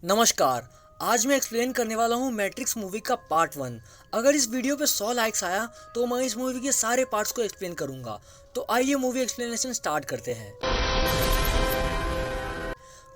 नमस्कार। आज मैं एक्सप्लेन करने वाला हूँ मैट्रिक्स मूवी का पार्ट 1। अगर इस वीडियो पे 100 लाइक्स आया तो मैं इस मूवी के सारे पार्ट्स को एक्सप्लेन करूँगा। तो आइए मूवी एक्सप्लेनेशन स्टार्ट करते हैं।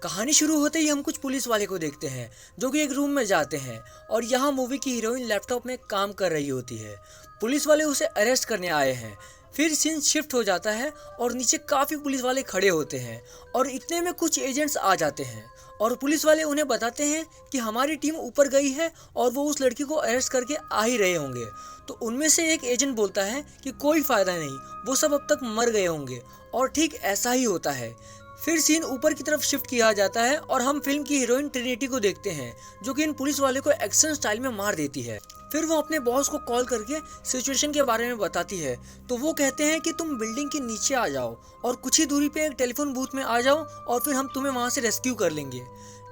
कहानी शुरू होते ही हम कुछ पुलिस वाले को देखते हैं जो कि एक रूम में जाते हैं और यहाँ मूवी की हीरोइन लैपटॉप में काम कर रही होती है। पुलिस वाले उसे अरेस्ट करने आए हैं। फिर सीन शिफ्ट हो जाता है और नीचे काफ़ी पुलिस वाले खड़े होते हैं और इतने में कुछ एजेंट्स आ जाते हैं और पुलिस वाले उन्हें बताते हैं कि हमारी टीम ऊपर गई है और वो उस लड़की को अरेस्ट करके आ ही रहे होंगे। तो उनमें से एक एजेंट बोलता है कि कोई फ़ायदा नहीं, वो सब अब तक मर गए होंगे। और ठीक ऐसा ही होता है। फिर सीन ऊपर की तरफ शिफ्ट किया जाता है और हम फिल्म की हीरोइन ट्रिनिटी को देखते हैं जो कि इन पुलिस वाले को एक्शन स्टाइल में मार देती है। फिर वो अपने बॉस को कॉल करके सिचुएशन के बारे में बताती है। तो वो कहते हैं कि तुम बिल्डिंग के नीचे आ जाओ और कुछ ही दूरी पे एक टेलीफोन बूथ में आ जाओ और फिर हम तुम्हें वहाँ से रेस्क्यू कर लेंगे।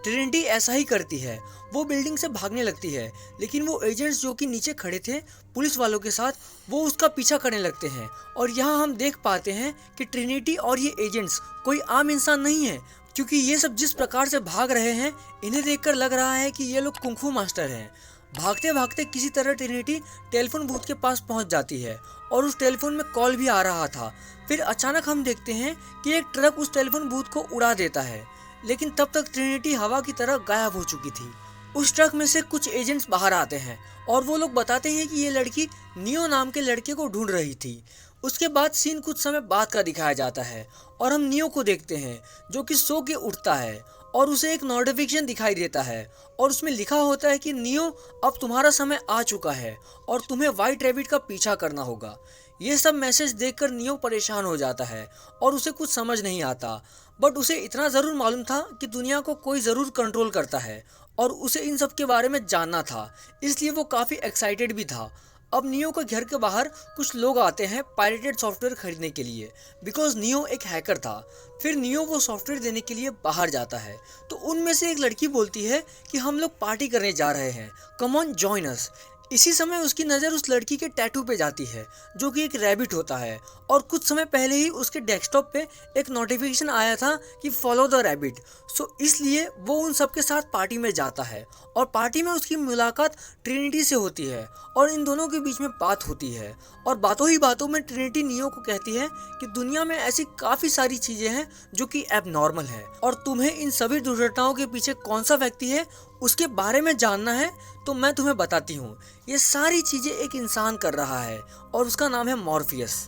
ट्रिनिटी ऐसा ही करती है। वो बिल्डिंग से भागने लगती है लेकिन वो एजेंट्स जो कि नीचे खड़े थे पुलिस वालों के साथ वो उसका पीछा करने लगते हैं। और यहाँ हम देख पाते हैं कि ट्रिनिटी और ये एजेंट्स कोई आम इंसान नहीं है, क्योंकि ये सब जिस प्रकार से भाग रहे हैं इन्हें देखकर लग रहा है कि ये लोग कुंफू मास्टर हैं। भागते भागते किसी तरह ट्रिनिटी टेलीफोन बूथ के पास पहुंच जाती है और उस टेलीफोन में कॉल भी आ रहा था। फिर अचानक हम देखते हैं कि एक ट्रक उस टेलीफोन बूथ को उड़ा देता है, लेकिन तब तक ट्रिनिटी हवा की तरह गायब हो चुकी थी। उस ट्रक में से कुछ एजेंट्स बाहर आते हैं और वो लोग बताते हैं कि ये लड़की नियो नाम के लड़के को ढूंढ रही थी। उसके बाद सीन कुछ समय बाद का दिखाया जाता है और हम नियो को देखते हैं जो कि सो के उठता है और उसे एक नोटिफिकेशन दिखाई देता है और उसमें लिखा होता है कि नियो अब तुम्हारा समय आ चुका है और तुम्हें व्हाइट रैबिट का पीछा करना होगा। ये सब मैसेज देखकर नियो परेशान हो जाता है और उसे कुछ समझ नहीं आता, बट उसे इतना ज़रूर मालूम था कि दुनिया को कोई ज़रूर कंट्रोल करता है और उसे इन सब के बारे में जानना था, इसलिए वो काफ़ी एक्साइटेड भी था। अब नियो के घर के बाहर कुछ लोग आते हैं पायरेटेड सॉफ्टवेयर खरीदने के लिए, बिकॉज नियो एक हैकर था। फिर नियो वो सॉफ्टवेयर देने के लिए बाहर जाता है तो उनमें से एक लड़की बोलती है कि हम लोग पार्टी करने जा रहे हैं, कम ऑन जॉइन अस। इसी समय उसकी नज़र उस लड़की के टैटू पे जाती है जो कि एक रैबिट होता है और कुछ समय पहले ही उसके डेस्कटॉप पे एक नोटिफिकेशन आया था कि फॉलो द रैबिट। सो इसलिए वो उन सबके साथ पार्टी में जाता है और पार्टी में उसकी मुलाकात ट्रिनिटी से होती है और इन दोनों के बीच में बात होती है और बातों ही बातों में ट्रिनिटी नियो को कहती है कि दुनिया में ऐसी काफ़ी सारी चीज़ें हैं जो कि एबनॉर्मल है और तुम्हें इन सभी दुर्घटनाओं के पीछे कौन सा व्यक्ति है उसके बारे में जानना है तो मैं तुम्हें बताती हूँ। ये सारी चीज़ें एक इंसान कर रहा है और उसका नाम है मॉर्फियस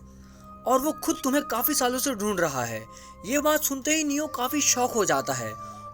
और वो खुद तुम्हें काफ़ी सालों से ढूंढ रहा है। ये बात सुनते ही नियो काफ़ी शॉक हो जाता है।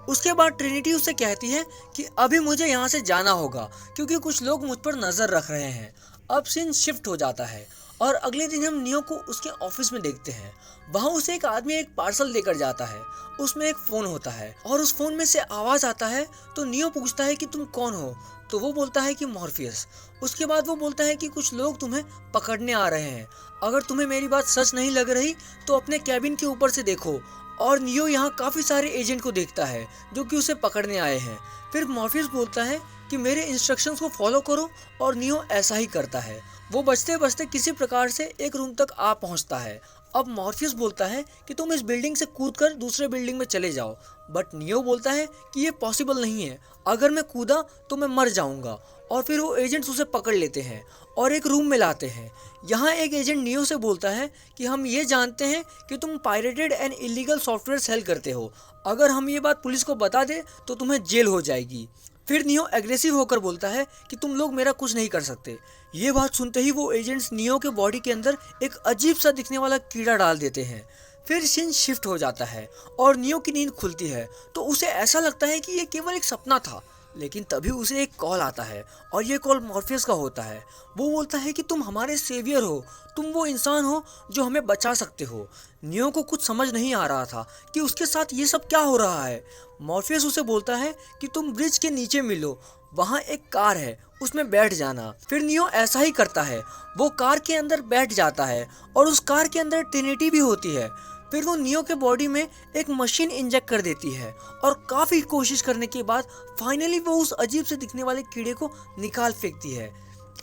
उसके बाद ट्रिनिटी उससे कहती है कि अभी मुझे यहाँ से जाना होगा क्योंकि कुछ लोग मुझ पर नज़र रख रहे हैं। अब सीन शिफ्ट हो जाता है और अगले दिन हम नियो को उसके ऑफिस में देखते हैं। वहाँ उसे एक आदमी एक पार्सल देकर जाता है। उसमें एक फ़ोन होता है और उस फ़ोन में से आवाज़ आता है। तो नियो पूछता है कि तुम कौन हो, तो वो बोलता है कि मॉर्फियस। उसके बाद वो बोलता है कि कुछ लोग तुम्हें पकड़ने आ रहे हैं, अगर तुम्हें मेरी बात सच नहीं लग रही तो अपने कैबिन के ऊपर से देखो। और नियो यहाँ काफ़ी सारे एजेंट को देखता है जो कि उसे पकड़ने आए हैं। फिर मॉर्फियस बोलता है कि मेरे इंस्ट्रक्शंस को फॉलो करो और नियो ऐसा ही करता है। वो बचते बचते किसी प्रकार से एक रूम तक आ पहुंचता है। अब मॉर्फियस बोलता है कि तुम इस बिल्डिंग से कूदकर दूसरे बिल्डिंग में चले जाओ, बट नियो बोलता है कि ये पॉसिबल नहीं है, अगर मैं कूदा तो मैं मर जाऊंगा। और फिर वो एजेंट्स उसे पकड़ लेते हैं और एक रूम में लाते हैं। यहाँ एक एजेंट नियो से बोलता है कि हम ये जानते हैं कि तुम pirated and illegal software sale करते हो, अगर हम ये बात पुलिस को बता दें तो तुम्हें जेल हो जाएगी। फिर नियो एग्रेसिव होकर बोलता है कि तुम लोग मेरा कुछ नहीं कर सकते। ये बात सुनते ही वो एजेंट्स नियो के बॉडी के अंदर एक अजीब सा दिखने वाला कीड़ा डाल देते हैं। फिर सीन शिफ्ट हो जाता है और नियो की नींद खुलती है तो उसे ऐसा लगता है कि ये केवल एक सपना था, लेकिन तभी उसे एक कॉल आता है और ये कॉल मॉर्फियस का होता है। वो बोलता है कि तुम हमारे सेवियर हो, तुम वो इंसान हो जो हमें बचा सकते हो। नियो को कुछ समझ नहीं आ रहा था कि उसके साथ ये सब क्या हो रहा है। मॉर्फियस उसे बोलता है कि तुम ब्रिज के नीचे मिलो, वहाँ एक कार है, उसमें बैठ जाना। फिर नियो ऐसा ही करता है, वो कार के अंदर बैठ जाता है और उस कार के अंदर ट्रिनिटी भी होती है। फिर वो नियो के बॉडी में एक मशीन इंजेक्ट कर देती है और काफ़ी कोशिश करने के बाद फाइनली वो उस अजीब से दिखने वाले कीड़े को निकाल फेंकती है।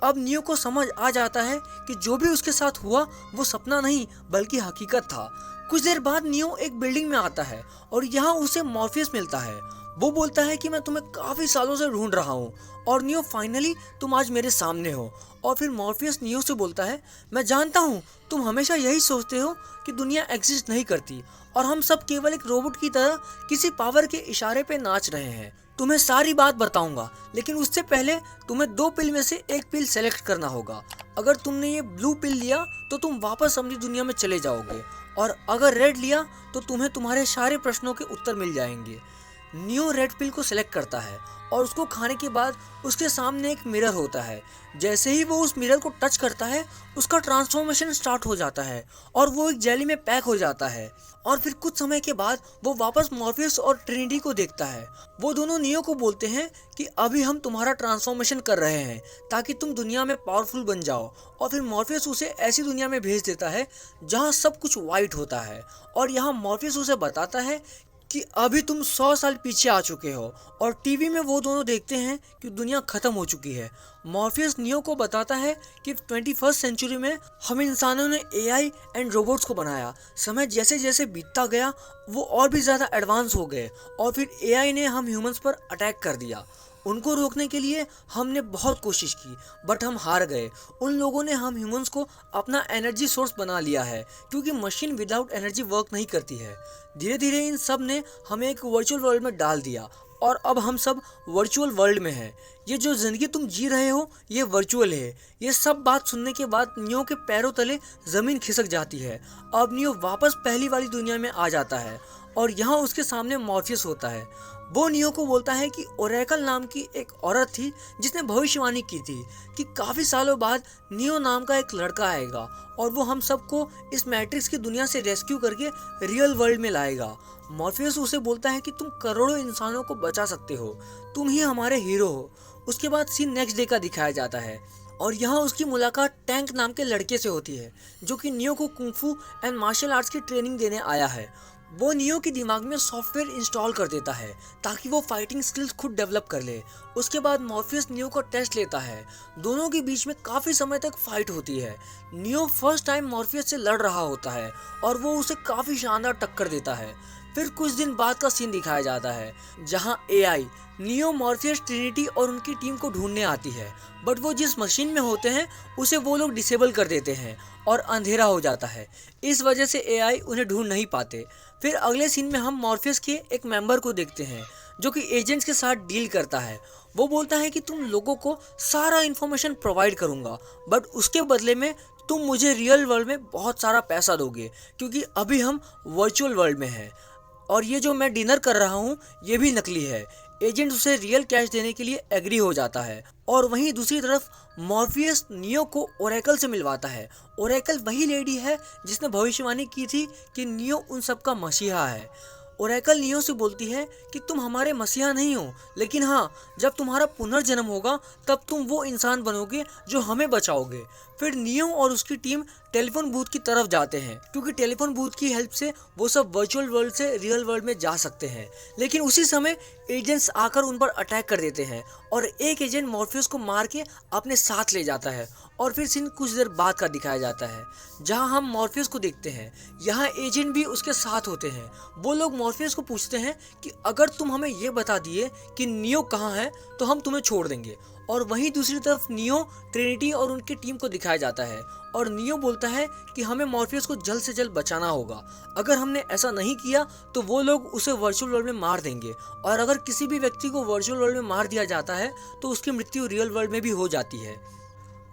अब नियो को समझ आ जाता है कि जो भी उसके साथ हुआ वो सपना नहीं बल्कि हकीकत था। कुछ देर बाद नियो एक बिल्डिंग में आता है और यहाँ उसे मॉर्फियस मिलता है। वो बोलता है कि मैं तुम्हें काफी सालों से ढूंढ रहा हूँ और नियो फाइनली तुम आज मेरे सामने हो। और फिर मॉर्फियस नियो से बोलता है, मैं जानता हूँ तुम हमेशा यही सोचते हो कि दुनिया एग्जिस्ट नहीं करती और हम सब केवल एक रोबोट की तरह किसी पावर के इशारे पे नाच रहे हैं। तुम्हें सारी बात बताऊंगा, लेकिन उससे पहले तुम्हें 2 पिल में से एक पिल सेलेक्ट करना होगा। अगर तुमने ये ब्लू पिल लिया तो तुम वापस अपनी दुनिया में चले जाओगे, और अगर रेड लिया तो तुम्हें तुम्हारे सारे प्रश्नों के उत्तर मिल जाएंगे। नियो रेड पिल को सिलेक्ट करता है और उसको खाने के बाद उसके सामने एक मिरर होता है। जैसे ही वो उस मिरर को टच करता है उसका ट्रांसफॉर्मेशन स्टार्ट हो जाता है और वो एक जेली में पैक हो जाता है। और फिर कुछ समय के बाद वो वापस मॉर्फियस और ट्रिनिटी को देखता है। वो दोनों नियो को बोलते हैं कि अभी हम तुम्हारा ट्रांसफॉर्मेशन कर रहे हैं ताकि तुम दुनिया में पावरफुल बन जाओ। और फिर मॉर्फियस उसे ऐसी दुनिया में भेज देता है जहाँ सब कुछ वाइट होता है। और यहाँ मॉर्फियस उसे बताता है कि अभी तुम 100 साल पीछे आ चुके हो। और टीवी में वो दोनों देखते हैं कि दुनिया खत्म हो चुकी है। मॉर्फियस नियो को बताता है कि 21st सेंचुरी में हम इंसानों ने एआई एंड रोबोट्स को बनाया। समय जैसे जैसे बीतता गया वो और भी ज़्यादा एडवांस हो गए और फिर एआई ने हम ह्यूमंस पर अटैक कर दिया। उनको रोकने के लिए हमने बहुत कोशिश की बट हम हार गए। उन लोगों ने हम ह्यूमंस को अपना एनर्जी सोर्स बना लिया है क्योंकि मशीन विदाउट एनर्जी वर्क नहीं करती है। धीरे धीरे इन सब ने हमें एक वर्चुअल वर्ल्ड में डाल दिया और अब हम सब वर्चुअल वर्ल्ड में हैं। ये जो ज़िंदगी तुम जी रहे हो ये वर्चुअल है। ये सब बात सुनने के बाद नियो के पैरों तले ज़मीन खिसक जाती है। अब नियो वापस पहली वाली दुनिया में आ जाता है और यहाँ उसके सामने मॉर्फियस होता है। वो नियो को बोलता है कि ओरेकल नाम की एक औरत थी जिसने भविष्यवाणी की थी कि काफ़ी सालों बाद नियो नाम का एक लड़का आएगा और वो हम सबको इस मैट्रिक्स की दुनिया से रेस्क्यू करके रियल वर्ल्ड में लाएगा। मॉर्फियस उसे बोलता है कि तुम करोड़ों इंसानों को बचा सकते हो, तुम ही हमारे हीरो हो। उसके बाद सीन नेक्स्ट डे का दिखाया जाता है और यहाँ उसकी मुलाकात टैंक नाम के लड़के से होती है जो कि नियो को कुंफू एंड मार्शल आर्ट्स की ट्रेनिंग देने आया है। वो नियो के दिमाग में सॉफ्टवेयर इंस्टॉल कर देता है ताकि वो फाइटिंग स्किल्स खुद डेवलप कर ले। उसके बाद मॉर्फियस नियो का टेस्ट लेता है। दोनों के बीच में काफ़ी समय तक फाइट होती है। नियो फर्स्ट टाइम मॉर्फियस से लड़ रहा होता है और वो उसे काफ़ी शानदार टक्कर देता है। फिर कुछ दिन बाद का सीन दिखाया जाता है जहाँ एआई नियो, मॉर्फियस, ट्रिनिटी और उनकी टीम को ढूंढने आती है बट वो जिस मशीन में होते हैं उसे वो लोग डिसेबल कर देते हैं और अंधेरा हो जाता है। इस वजह से एआई उन्हें ढूंढ नहीं पाते। फिर अगले सीन में हम मॉर्फियस के एक मेंबर को देखते हैं जो कि एजेंट्स के साथ डील करता है। वो बोलता है कि तुम लोगों को सारा इन्फॉर्मेशन प्रोवाइड करूंगा बट उसके बदले में तुम मुझे रियल वर्ल्ड में बहुत सारा पैसा दोगे क्योंकि अभी हम वर्चुअल वर्ल्ड में हैं और ये जो मैं डिनर कर रहा हूँ ये भी नकली है। एजेंट उसे रियल कैश देने के लिए एग्री हो जाता है। और वहीं दूसरी तरफ मॉर्फियस नियो को ओरेकल से मिलवाता है। ओरेकल वही लेडी है जिसने भविष्यवाणी की थी कि नियो उन सब का मसीहा है। ओरेकल नियो से बोलती है कि तुम हमारे मसीहा नहीं हो, लेकिन हाँ, जब तुम्हारा पुनर्जन्म होगा तब तुम वो इंसान बनोगे जो हमें बचाओगे। फिर नियो और उसकी टीम टेलीफोन बूथ की तरफ जाते हैं क्योंकि टेलीफोन बूथ की हेल्प से वो सब वर्चुअल वर्ल्ड से रियल वर्ल्ड में जा सकते हैं। लेकिन उसी समय एजेंट्स आकर उन पर अटैक कर देते हैं और एक एजेंट मॉर्फियस को मार के अपने साथ ले जाता है। और फिर सीन कुछ देर बाद का दिखाया जाता है जहां हम मॉर्फियस को देखते हैं। यहाँ एजेंट भी उसके साथ होते हैं। वो लोग मॉर्फियस को पूछते हैं कि अगर तुम हमें ये बता दिए कि नियो कहाँ है तो हम तुम्हें छोड़ देंगे। और वहीं दूसरी तरफ नियो, ट्रिनिटी और उनकी टीम को दिखाया जाता है और नियो बोलता है कि हमें मॉर्फियस को जल्द से जल्द बचाना होगा। अगर हमने ऐसा नहीं किया तो वो लोग उसे वर्चुअल वर्ल्ड में मार देंगे और अगर किसी भी व्यक्ति को वर्चुअल वर्ल्ड में मार दिया जाता है तो उसकी मृत्यु रियल वर्ल्ड में भी हो जाती है।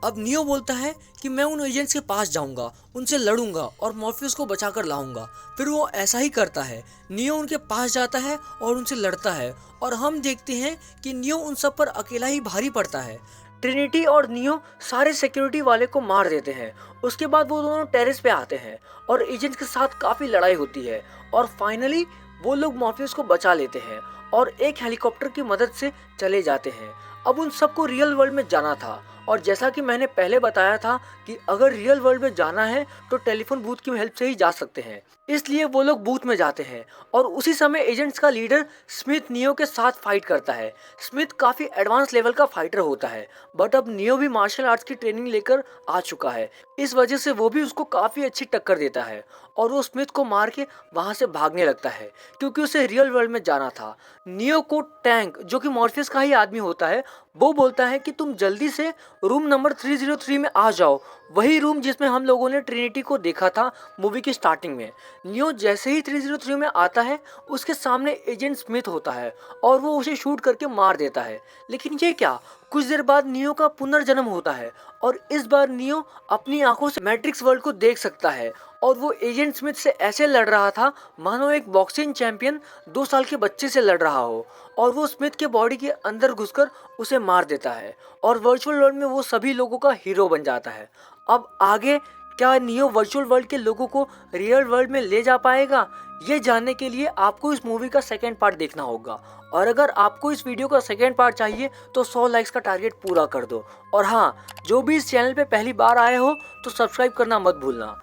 अब नियो बोलता है कि मैं उन एजेंट्स के पास जाऊंगा, उनसे लड़ूंगा और मॉर्फियस को बचाकर लाऊंगा। फिर वो ऐसा ही करता है। नियो उनके पास जाता है और उनसे लड़ता है और हम देखते हैं कि नियो उन सब पर अकेला ही भारी पड़ता है। ट्रिनिटी और नियो सारे सिक्योरिटी वाले को मार देते हैं। उसके बाद वो दोनों टेरेस पे आते हैं और एजेंट्स के साथ काफ़ी लड़ाई होती है और फाइनली वो लोग मॉर्फियस को बचा लेते हैं और एक हेलीकॉप्टर की मदद से चले जाते हैं। अब उन सबको रियल वर्ल्ड में जाना था और जैसा कि मैंने पहले बताया था कि अगर रियल वर्ल्ड में जाना है तो टेलीफोन बूथ की हेल्प से ही जा सकते हैं, इसलिए वो लोग बूथ में जाते हैं और उसी समय एजेंट्स का लीडर स्मिथ नियो के साथ फाइट करता है। स्मिथ काफ़ी एडवांस लेवल का फाइटर होता है, बट अब नियो भी मार्शल आर्ट्स की ट्रेनिंग लेकर आ चुका है। इस वजह से वो भी उसको काफ़ी अच्छी टक्कर देता है और वो स्मिथ को मार के वहाँ से भागने लगता है क्योंकि उसे रियल वर्ल्ड में जाना था। नियो को टैंक, जो कि मॉर्फियस का ही आदमी होता है, वो बोलता है कि तुम जल्दी से रूम नंबर 303 में आ जाओ, वही रूम जिसमें हम लोगों ने ट्रिनिटी को देखा था मूवी की स्टार्टिंग में। नियो जैसे ही 303 में आता है, उसके सामने एजेंट स्मिथ होता है और वो उसे शूट करके मार देता है। लेकिन ये क्या, कुछ देर बाद नियो का पुनर्जन्म होता है और इस बार नियो अपनी आंखों से मैट्रिक्स वर्ल्ड को देख सकता है और वो एजेंट स्मिथ से ऐसे लड़ रहा था मानो एक बॉक्सिंग चैंपियन 2 साल के बच्चे से लड़ रहा हो, और वो स्मिथ के बॉडी के अंदर घुसकर उसे मार देता है और वर्चुअल वर्ल्ड में वो सभी लोगों का हीरो बन जाता है। अब आगे क्या नियो वर्चुअल वर्ल्ड के लोगों को रियल वर्ल्ड में ले जा पाएगा? ये जानने के लिए आपको इस मूवी का सेकेंड पार्ट देखना होगा। और अगर आपको इस वीडियो का सेकेंड पार्ट चाहिए तो 100 लाइक्स का टारगेट पूरा कर दो। और हाँ, जो भी इस चैनल पे पहली बार आए हो तो सब्सक्राइब करना मत भूलना।